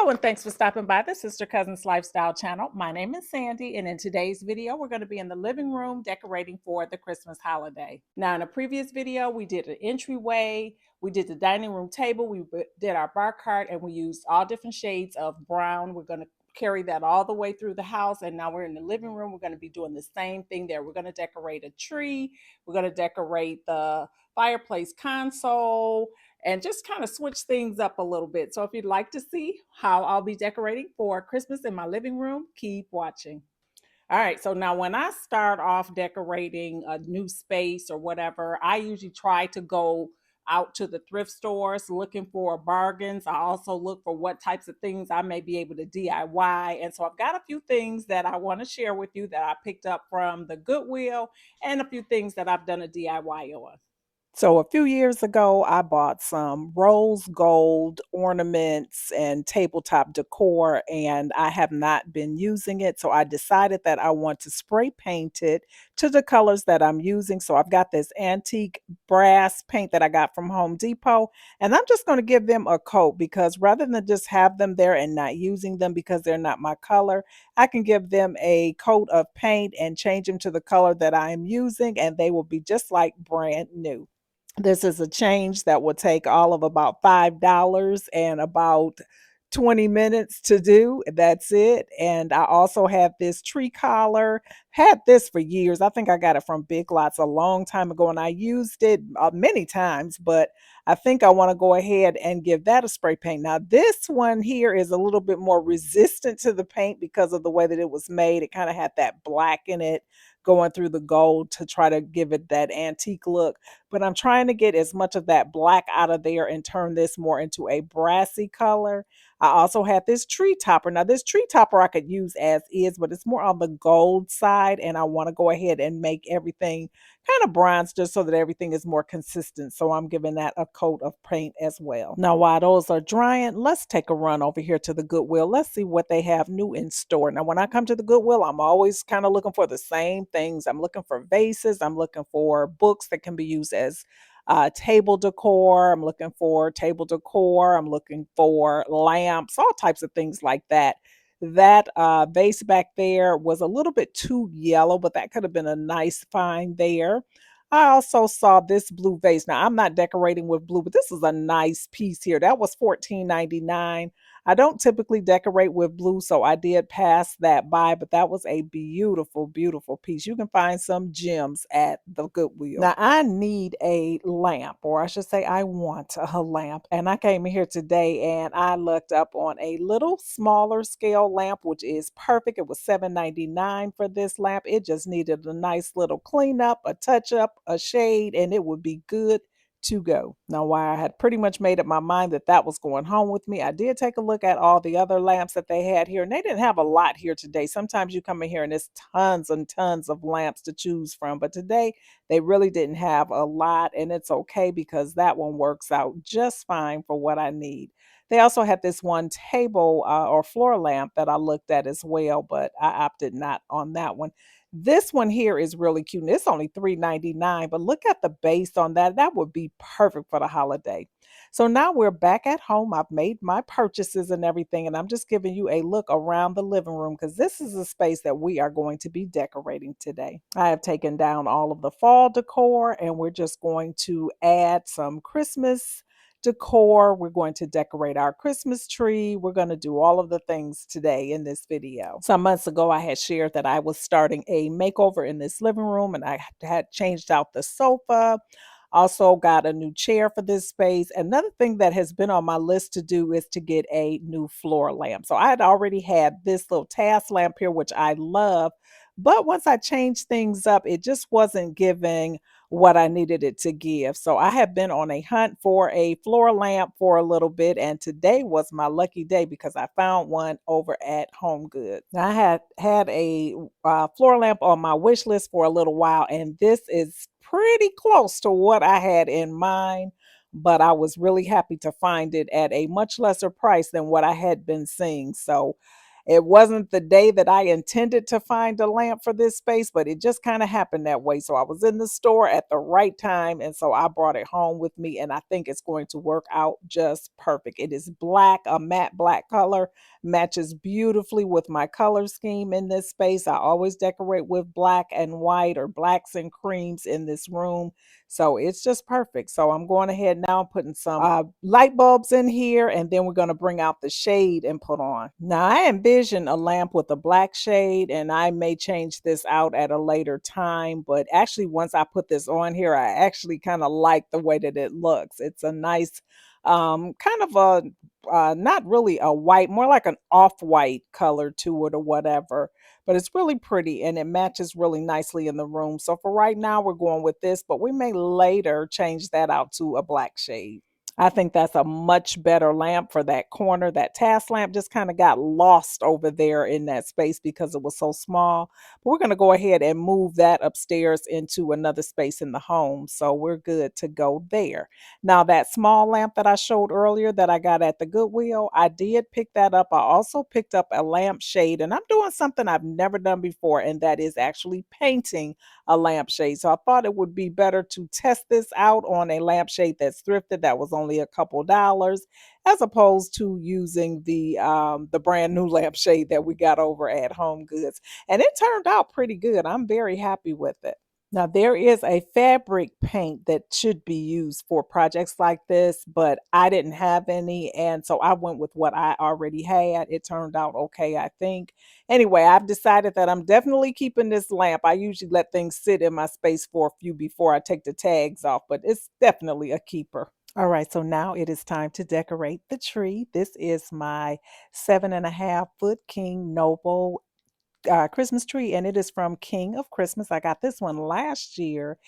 Hello and thanks for stopping by the Sister Cousins Lifestyle channel. My name is Sandy, and in today's video, we're going to be in the living room decorating for the Christmas holiday. Now, in a previous video, we did an entryway, we did the dining room table, we did our bar cart, and we used all different shades of brown. We're going to carry that all the way through the house, and now we're in the living room. We're going to be doing the same thing there. We're going to decorate a tree, we're going to decorate the fireplace console, and just kind of switch things up a little bit. So if you'd like to see how I'll be decorating for Christmas in my living room, keep watching. All right, so now when I start off decorating a new space or whatever, I usually try to go out to the thrift stores looking for bargains. I also look for what types of things I may be able to DIY. And so I've got a few things that I want to share with you that I picked up from the Goodwill and a few things that I've done a DIY on. So a few years ago, I bought some rose gold ornaments and tabletop decor, and I have not been using it. So I decided that I want to spray paint it to the colors that I'm using. So I've got this antique brass paint that I got from Home Depot, and I'm just going to give them a coat because rather than just have them there and not using them because they're not my color, I can give them a coat of paint and change them to the color that I am using, and they will be just like brand new. This is a change that will take all of about $5 and about 20 minutes to do. That's it. And I also have this tree collar. Had this for years. I think I got it from Big Lots a long time ago and I used it many times, but I think I want to go ahead and give that a spray paint. Now, this one here is a little bit more resistant to the paint because of the way that it was made. It kind of had that black in it going through the gold to try to give it that antique look, but I'm trying to get as much of that black out of there and turn this more into a brassy color. I also had this tree topper. Now, this tree topper I could use as is, but it's more on the gold side, and I want to go ahead and make everything kind of bronze just so that everything is more consistent. So I'm giving that a coat of paint as well. Now, while those are drying, let's take a run over here to the Goodwill. Let's see what they have new in store. Now, when I come to the Goodwill, I'm always kind of looking for the same things. I'm looking for vases. I'm looking for books that can be used as table decor. I'm looking for table decor. I'm looking for lamps, all types of things like that. That vase back there was a little bit too yellow, but that could have been a nice find there. I also saw this blue vase. Now, I'm not decorating with blue, but this is a nice piece here. That was $14.99. I don't typically decorate with blue, so I did pass that by, but that was a beautiful, beautiful piece. You can find some gems at the Goodwill. Now, I need a lamp, or I should say I want a lamp. And I came in here today and I looked up on a little smaller scale lamp, which is perfect. It was $7.99 for this lamp. It just needed a nice little cleanup, a touch up, a shade, and it would be good to go. Now, while I had pretty much made up my mind that that was going home with me, I did take a look at all the other lamps that they had here, and they didn't have a lot here today. Sometimes you come in here and there's tons and tons of lamps to choose from, but today they really didn't have a lot, and it's okay because that one works out just fine for what I need. They also had this one table or floor lamp that I looked at as well, but I opted not on that one. This one here is really cute. And it's only $3.99, but look at the base on that. That would be perfect for the holiday. So now we're back at home. I've made my purchases and everything, and I'm just giving you a look around the living room because this is a space that we are going to be decorating today. I have taken down all of the fall decor, and we're just going to add some Christmas decor. We're going to decorate our Christmas tree. We're going to do all of the things today in this video. Some months ago, I had shared that I was starting a makeover in this living room and I had changed out the sofa. Also got a new chair for this space. Another thing that has been on my list to do is to get a new floor lamp. So I had already had this little task lamp here, which I love. But once I changed things up, it just wasn't giving what I needed it to give. So I have been on a hunt for a floor lamp for a little bit, and today was my lucky day because I found one over at Home Goods. Now, I had a floor lamp on my wish list for a little while, and this is pretty close to what I had in mind, but I was really happy to find it at a much lesser price than what I had been seeing. So It wasn't the day that I intended to find a lamp for this space, but it just kind of happened that way. So I was in the store at the right time, and so I brought it home with me, and I think it's going to work out just perfect. It is black, a matte black color, matches beautifully with my color scheme in this space. I always decorate with black and white or blacks and creams in this room. So it's just perfect. So I'm going ahead now and putting some light bulbs in here, and then we're going to bring out the shade and put on. Now I envision a lamp with a black shade, and I may change this out at a later time. But actually, once I put this on here, I actually kind of like the way that it looks. It's a nice kind of a not really a white, more like an off-white color to it or whatever, but it's really pretty and it matches really nicely in the room. So for right now, we're going with this, but we may later change that out to a black shade. I think that's a much better lamp for that corner. That task lamp just kind of got lost over there in that space because it was so small. But we're going to go ahead and move that upstairs into another space in the home. So we're good to go there. Now, that small lamp that I showed earlier that I got at the Goodwill, I did pick that up. I also picked up a lamp shade, and I'm doing something I've never done before, and that is actually painting a lampshade. So I thought it would be better to test this out on a lampshade that's thrifted that was only a couple dollars, as opposed to using the brand new lampshade that we got over at Home Goods. And it turned out pretty good. I'm very happy with it. Now, there is a fabric paint that should be used for projects like this, but I didn't have any. And so I went with what I already had. It turned out okay, I think. Anyway, I've decided that I'm definitely keeping this lamp. I usually let things sit in my space for a few before I take the tags off, but it's definitely a keeper. All right, so now it is time to decorate the tree. This is my 7.5 foot King Noble Christmas tree, and it is from King of Christmas. I got this one last year.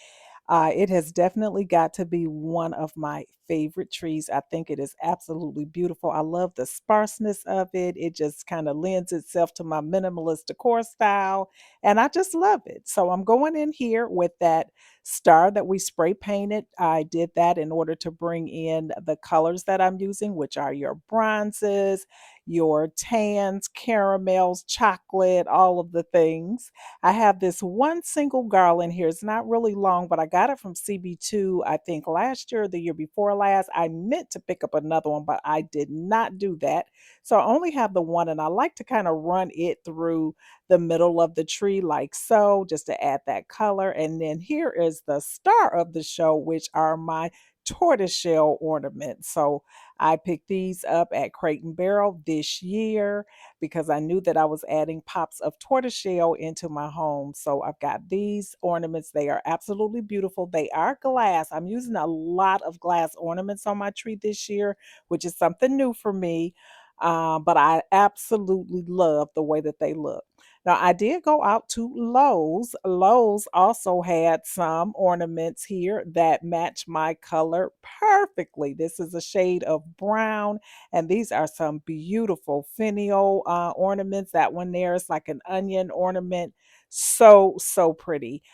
It has definitely got to be one of my favorite trees. I think it is absolutely beautiful. I love the sparseness of it. It just kind of lends itself to my minimalist decor style, and I just love it. So I'm going in here with that star that we spray painted. I did that in order to bring in the colors that I'm using, which are your bronzes, your tans, caramels, chocolate, all of the things. I have this one single garland here. It's not really long, but I got it from CB2, I think last year or the year before last. I meant to pick up another one, but I did not do that. So I only have the one, and I like to kind of run it through the middle of the tree like so, just to add that color. And then here is the star of the show, which are my tortoiseshell ornaments. So I picked these up at Crate and Barrel this year because I knew that I was adding pops of tortoiseshell into my home. So I've got these ornaments. They are absolutely beautiful. They are glass. I'm using a lot of glass ornaments on my tree this year, which is something new for me. But I absolutely love the way that they look. Now, I did go out to Lowe's. Lowe's also had some ornaments here that match my color perfectly. This is a shade of brown, and these are some beautiful finial ornaments. That one there is like an onion ornament. So, so pretty.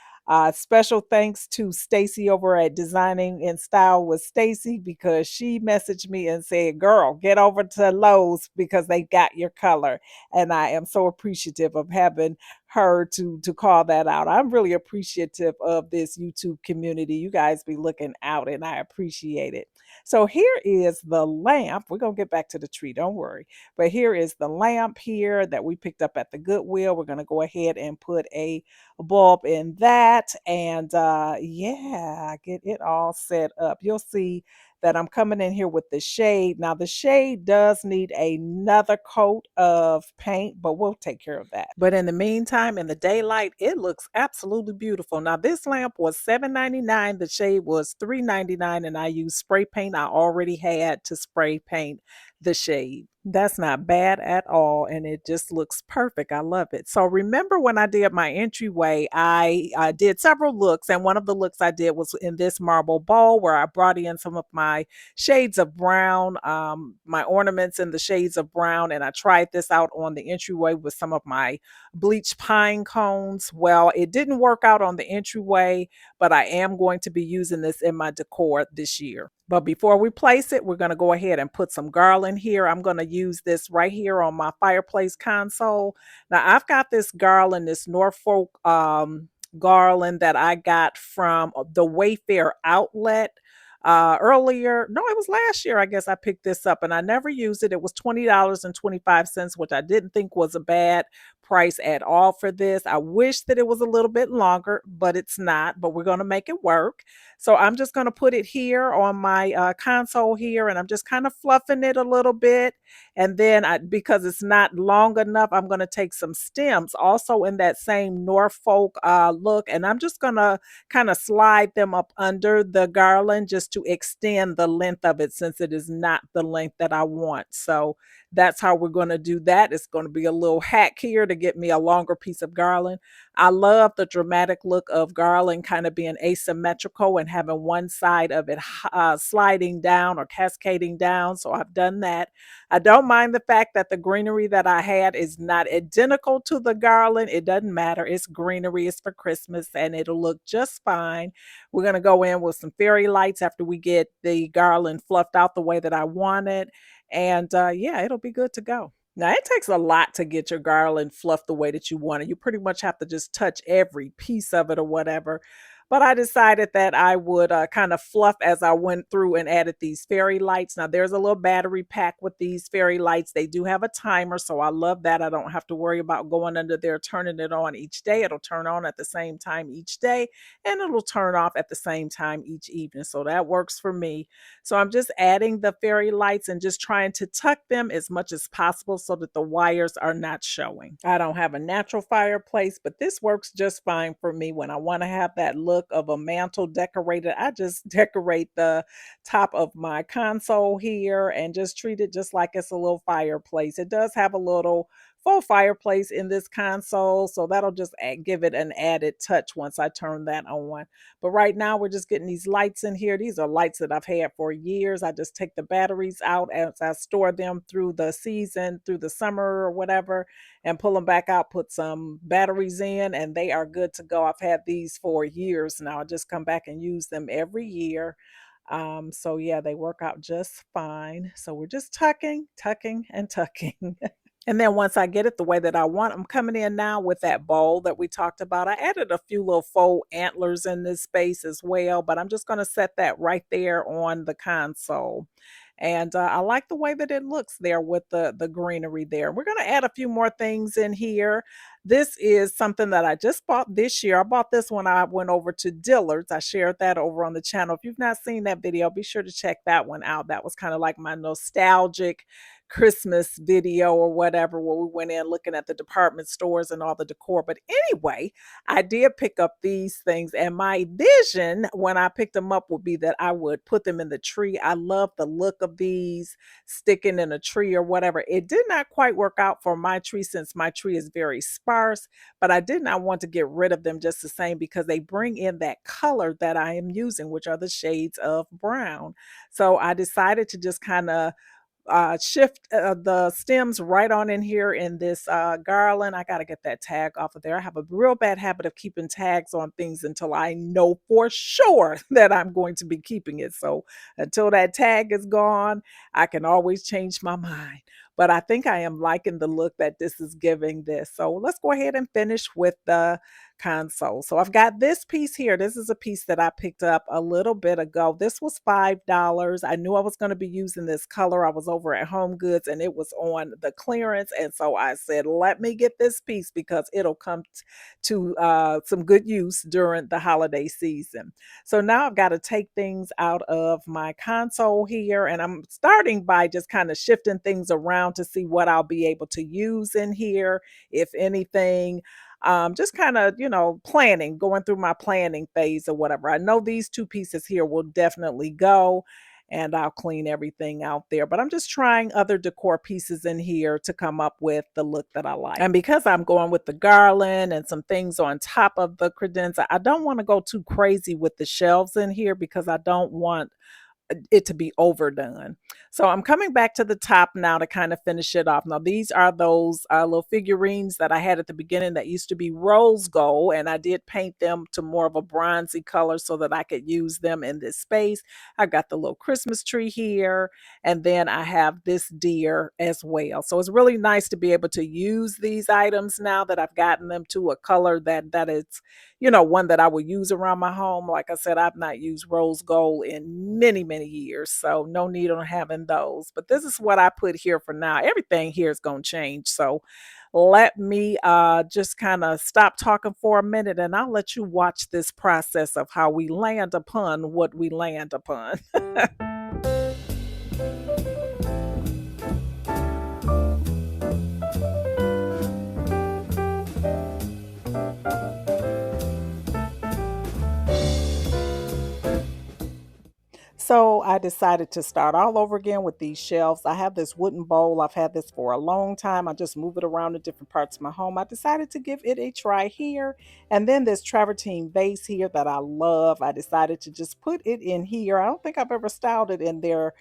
Special thanks to Stacy over at Designing in Style with Stacy, because she messaged me and said, "Girl, get over to Lowe's because they got your color." And I am so appreciative of having her to call that out. I'm really appreciative of this YouTube community. You guys be looking out, and I appreciate it. So here is the lamp. We're going to get back to the tree, don't worry. But here is the lamp here that we picked up at the Goodwill. We're going to go ahead and put a bulb in that, and yeah, get it all set up. You'll see that I'm coming in here with the shade. Now, the shade does need another coat of paint, but we'll take care of that. But in the meantime, in the daylight, it looks absolutely beautiful. Now, this lamp was $7.99. The shade was $3.99, and I used spray paint I already had to spray paint the shade. That's not bad at all, and it just looks perfect. I love it. So remember when I did my entryway, I did several looks, and one of the looks I did was in this marble bowl where I brought in some of my shades of brown, my ornaments in the shades of brown, and I tried this out on the entryway with some of my bleached pine cones. Well, it didn't work out on the entryway, but I am going to be using this in my decor this year. But before we place it, we're going to go ahead and put some garland here. I'm going to use this right here on my fireplace console. Now, I've got this garland, this Norfolk garland that I got from the Wayfair outlet earlier. No, it was last year. I guess I picked this up and I never used it. It was $20.25, which I didn't think was a bad price at all for this. I wish that it was a little bit longer, but it's not. But we're going to make it work. So I'm just going to put it here on my console here, and I'm just kind of fluffing it a little bit. And then because it's not long enough, I'm going to take some stems also in that same Norfolk look, and I'm just going to kind of slide them up under the garland just to extend the length of it, since it is not the length that I want. So that's how we're going to do that. It's going to be a little hack here to get me a longer piece of garland. I love the dramatic look of garland kind of being asymmetrical and having one side of it sliding down or cascading down. So I've done that. I don't mind the fact that the greenery that I had is not identical to the garland. It doesn't matter. It's greenery. It's for Christmas and it'll look just fine. We're going to go in with some fairy lights after we get the garland fluffed out the way that I want it. And yeah, it'll be good to go. Now, it takes a lot to get your garland fluffed the way that you want it. You pretty much have to just touch every piece of it or whatever. But I decided that I would kind of fluff as I went through and added these fairy lights. Now, there's a little battery pack with these fairy lights. They do have a timer, so I love that. I don't have to worry about going under there, turning it on each day. It'll turn on at the same time each day, and it'll turn off at the same time each evening. So that works for me. So I'm just adding the fairy lights and just trying to tuck them as much as possible so that the wires are not showing. I don't have a natural fireplace, but this works just fine for me. When I want to have that look of a mantle decorated, I just decorate the top of my console here and just treat it just like it's a little fireplace. It does have a little faux fireplace in this console, so that'll just give it an added touch once I turn that on. But right now we're just getting these lights in here. These are lights that I've had for years. I just take the batteries out as I store them through the season, through the summer or whatever, and pull them back out, put some batteries in, and they are good to go. I've had these for years now. I just come back and use them every year. So yeah, they work out just fine. So we're just tucking, tucking, and tucking. And then once I get it the way that I want, I'm coming in now with that bowl that we talked about. I added a few little faux antlers in this space as well, but I'm just going to set that right there on the console. And I like the way that it looks there with the greenery there. We're going to add a few more things in here. This is something that I just bought this year. I bought this when I went over to Dillard's. I shared that over on the channel. If you've not seen that video, be sure to check that one out. That was kind of like my nostalgic Christmas video or whatever, where we went in looking at the department stores and all the decor. But anyway, I did pick up these things, and my vision when I picked them up would be that I would put them in the tree. I love the look of these sticking in a tree or whatever. It did not quite work out for my tree since my tree is very sparse, but I did not want to get rid of them just the same because they bring in that color that I am using, which are the shades of brown. So I decided to just kind of shift the stems right on in here in this garland. I got to get that tag off of there. I have a real bad habit of keeping tags on things until I know for sure that I'm going to be keeping it. So until that tag is gone, I can always change my mind. But I think I am liking the look that this is giving this. So let's go ahead and finish with the console. So I've got this piece here. This is a piece that I picked up a little bit ago. This was $5. I knew I was going to be using this color. I was over at Home Goods and it was on the clearance. And so I said, let me get this piece because it'll come to some good use during the holiday season. So now I've got to take things out of my console here, and I'm starting by just kind of shifting things around to see what I'll be able to use in here, if anything. Just kind of, planning, going through my planning phase or whatever. I know these two pieces here will definitely go, and I'll clean everything out there. But I'm just trying other decor pieces in here to come up with the look that I like. And because I'm going with the garland and some things on top of the credenza, I don't want to go too crazy with the shelves in here because I don't want it to be overdone. So I'm coming back to the top now to kind of finish it off. Now these are those little figurines that I had at the beginning that used to be rose gold, and I did paint them to more of a bronzy color so that I could use them in this space. I got the little Christmas tree here, and then I have this deer as well. So it's really nice to be able to use these items now that I've gotten them to a color that is, one that I would use around my home. Like I said, I've not used rose gold in many, many years, so no need on having those. But this is what I put here for now. Everything here is going to change. So let me just kind of stop talking for a minute, and I'll let you watch this process of how we land upon what we land upon. So I decided to start all over again with these shelves. I have this wooden bowl. I've had this for a long time. I just move it around to different parts of my home. I decided to give it a try here. And then this travertine vase here that I love. I decided to just put it in here. I don't think I've ever styled it in there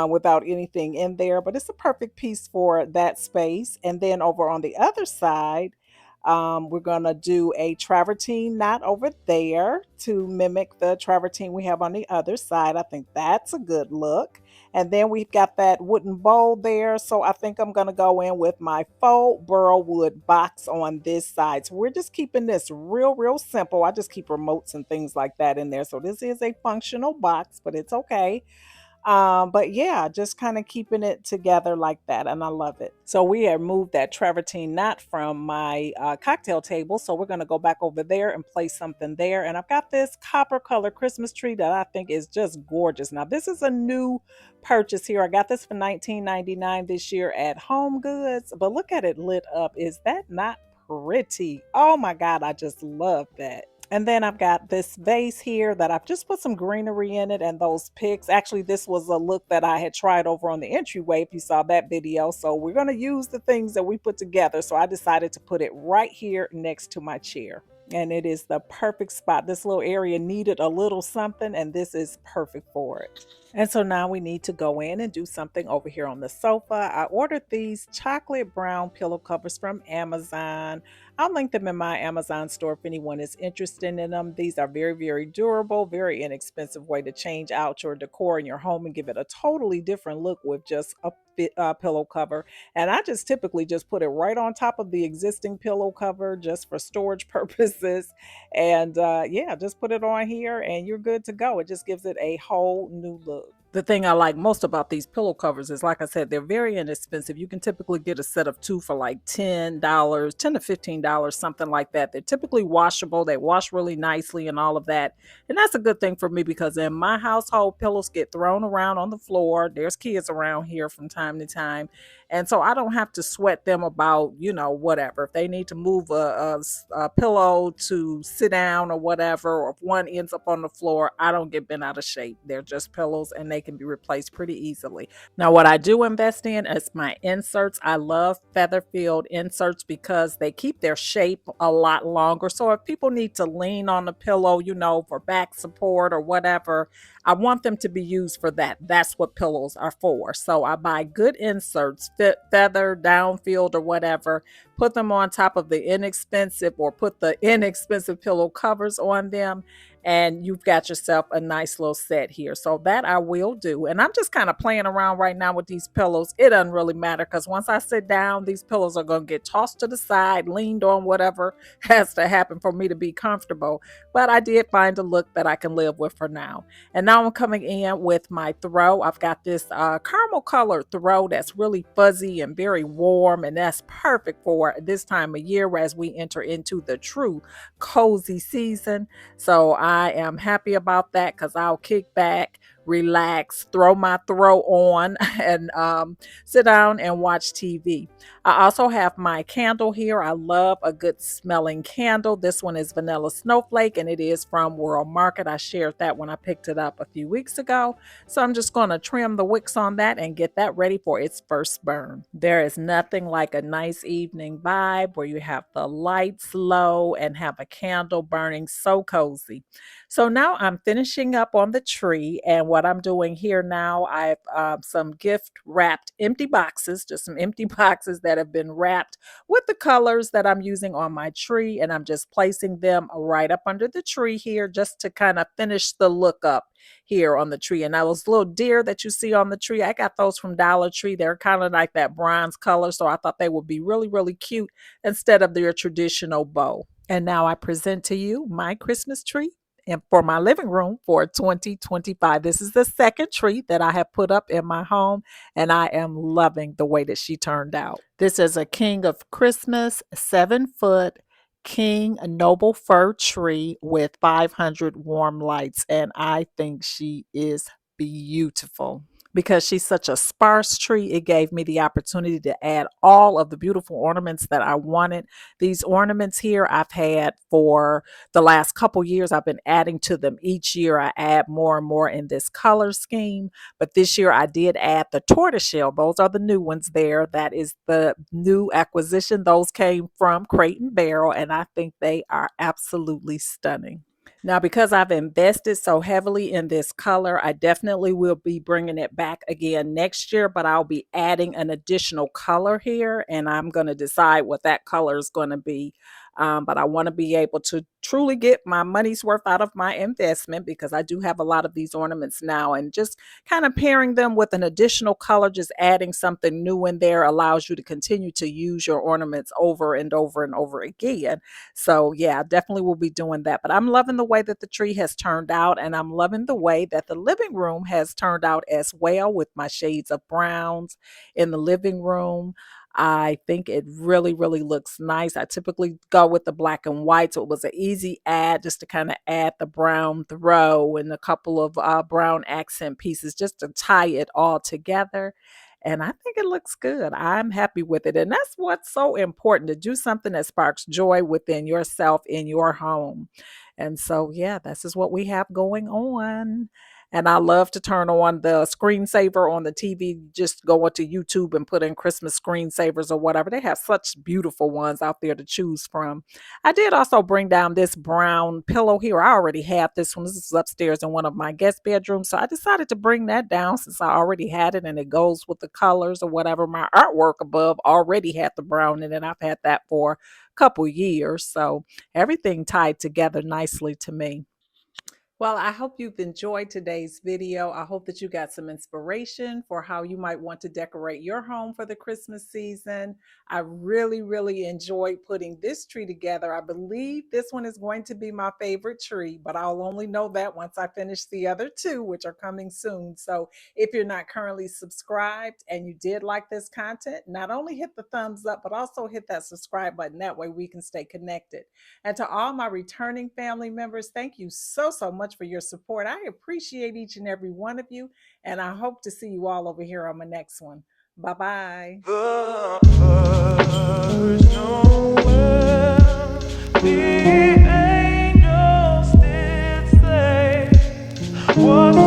without anything in there, but it's a perfect piece for that space. And then over on the other side, we're going to do a travertine knot over there to mimic the travertine we have on the other side. I think that's a good look. And then we've got that wooden bowl there. So I think I'm going to go in with my faux burl wood box on this side. So we're just keeping this real, real simple. I just keep remotes and things like that in there. So this is a functional box, but it's okay. But yeah, just kind of keeping it together like that, and I love it. So we have moved that travertine knot from my cocktail table, so we're going to go back over there and place something there. And I've got this copper color Christmas tree that I think is just gorgeous. Now this is a new purchase here. I got this for $19.99 this year at Home Goods, but look at it lit up. Is that not pretty? Oh my God, I just love that. And then I've got this vase here that I've just put some greenery in it and those picks. Actually, this was a look that I had tried over on the entryway, if you saw that video. So we're going to use the things that we put together. So I decided to put it right here next to my chair. And it is the perfect spot. This little area needed a little something, and this is perfect for it. And so now we need to go in and do something over here on the sofa. I ordered these chocolate brown pillow covers from Amazon. I'll link them in my Amazon store if anyone is interested in them. These are very, very durable, very inexpensive way to change out your decor in your home and give it a totally different look with just a pillow cover. And I just typically just put it right on top of the existing pillow cover just for storage purposes. And yeah, just put it on here and you're good to go. It just gives it a whole new look. The thing I like most about these pillow covers is, like I said, they're very inexpensive. You can typically get a set of two for like $10, $10 to $15, something like that. They're typically washable. They wash really nicely and all of that. And that's a good thing for me because in my household, pillows get thrown around on the floor. There's kids around here from time to time. And so I don't have to sweat them about, whatever. If they need to move a pillow to sit down or whatever, or if one ends up on the floor, I don't get bent out of shape. They're just pillows and they can be replaced pretty easily. Now, what I do invest in is my inserts. I love feather filled inserts because they keep their shape a lot longer. So if people need to lean on the pillow, for back support or whatever, I want them to be used for that. That's what pillows are for. So I buy good inserts, feather, downfield, or whatever, put them on top of the inexpensive or put the inexpensive pillow covers on them. And you've got yourself a nice little set here. So that I will do. And I'm just kind of playing around right now with these pillows. It doesn't really matter because once I sit down, these pillows are going to get tossed to the side, leaned on, whatever has to happen for me to be comfortable. But I did find a look that I can live with for now. And now I'm coming in with my throw. I've got this caramel colored throw that's really fuzzy and very warm. And that's perfect for this time of year as we enter into the true cozy season. So I am happy about that because I'll kick back, relax, throw my throw on, and sit down and watch TV. I also have my candle here. I love a good smelling candle. This one is Vanilla Snowflake and it is from World Market. I shared that when I picked it up a few weeks ago. So I'm just going to trim the wicks on that and get that ready for its first burn. There is nothing like a nice evening vibe where you have the lights low and have a candle burning, so cozy. So now I'm finishing up on the tree, and what I'm doing here now, I've some gift wrapped empty boxes, just some empty boxes that have been wrapped with the colors that I'm using on my tree. And I'm just placing them right up under the tree here just to kind of finish the look up here on the tree. And those little deer that you see on the tree, I got those from Dollar Tree. They're kind of like that bronze color. So I thought they would be really, really cute instead of their traditional bow. And now I present to you my Christmas tree and for my living room for 2025. This is the second tree that I have put up in my home, and I am loving the way that she turned out. This is a King of Christmas 7-foot King Noble Fir tree with 500 warm lights, and I think she is beautiful. Because she's such a sparse tree, it gave me the opportunity to add all of the beautiful ornaments that I wanted. These ornaments here I've had for the last couple years. I've been adding to them each year. I add more and more in this color scheme. But this year I did add the tortoiseshell. Those are the new ones there. That is the new acquisition. Those came from Crate and Barrel, and I think they are absolutely stunning. Now, because I've invested so heavily in this color, I definitely will be bringing it back again next year, but I'll be adding an additional color here, and I'm going to decide what that color is going to be. But I want to be able to truly get my money's worth out of my investment because I do have a lot of these ornaments now, and just kind of pairing them with an additional color, just adding something new in there allows you to continue to use your ornaments over and over and over again. So yeah, I definitely will be doing that. But I'm loving the way that the tree has turned out, and I'm loving the way that the living room has turned out as well with my shades of browns in the living room. I think it really, really looks nice. I typically go with the black and white, so it was an easy add just to kind of add the brown throw and a couple of brown accent pieces just to tie it all together. And I think it looks good. I'm happy with it. And that's what's so important, to do something that sparks joy within yourself in your home. And so, yeah, this is what we have going on. And I love to turn on the screensaver on the TV, just go onto YouTube and put in Christmas screensavers or whatever. They have such beautiful ones out there to choose from. I did also bring down this brown pillow here. I already have this one. This is upstairs in one of my guest bedrooms. So I decided to bring that down since I already had it and it goes with the colors or whatever. My artwork above already had the brown in it. I've had that for a couple years. So everything tied together nicely to me. Well, I hope you've enjoyed today's video. I hope that you got some inspiration for how you might want to decorate your home for the Christmas season. I really, really enjoyed putting this tree together. I believe this one is going to be my favorite tree, but I'll only know that once I finish the other two, which are coming soon. So if you're not currently subscribed and you did like this content, not only hit the thumbs up, but also hit that subscribe button. That way we can stay connected. And to all my returning family members, thank you so much for your support. I appreciate each and every one of you, and I hope to see you all over here on my next one. Bye-bye. The first Noel, the angels did say, what